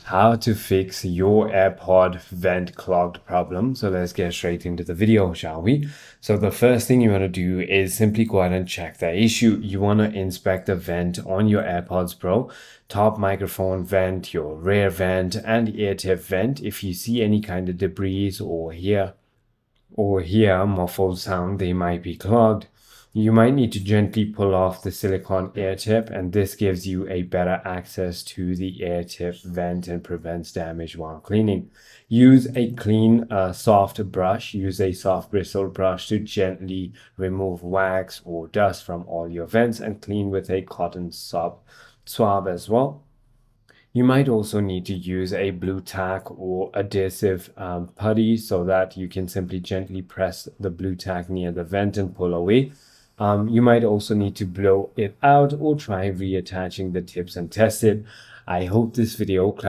how to fix your AirPod vent clogged problem. So let's get straight into the video, shall we? So the first thing you want to do is simply go ahead and check the issue. You want to inspect the vent on your AirPods Pro, top microphone vent, your rear vent, and ear tip vent. If you see any kind of debris or hear muffled sound, they might be clogged. You might need to gently pull off the silicone air tip, and this gives you a better access to the air tip vent and prevents damage while cleaning. Use a clean, soft brush. Use a soft bristled brush to gently remove wax or dust from all your vents and clean with a cotton swab as well. You might also need to use a blue tack or adhesive putty so that you can simply gently press the blue tack near the vent and pull away. You might also need to blow it out or try reattaching the tips and test it. I hope this video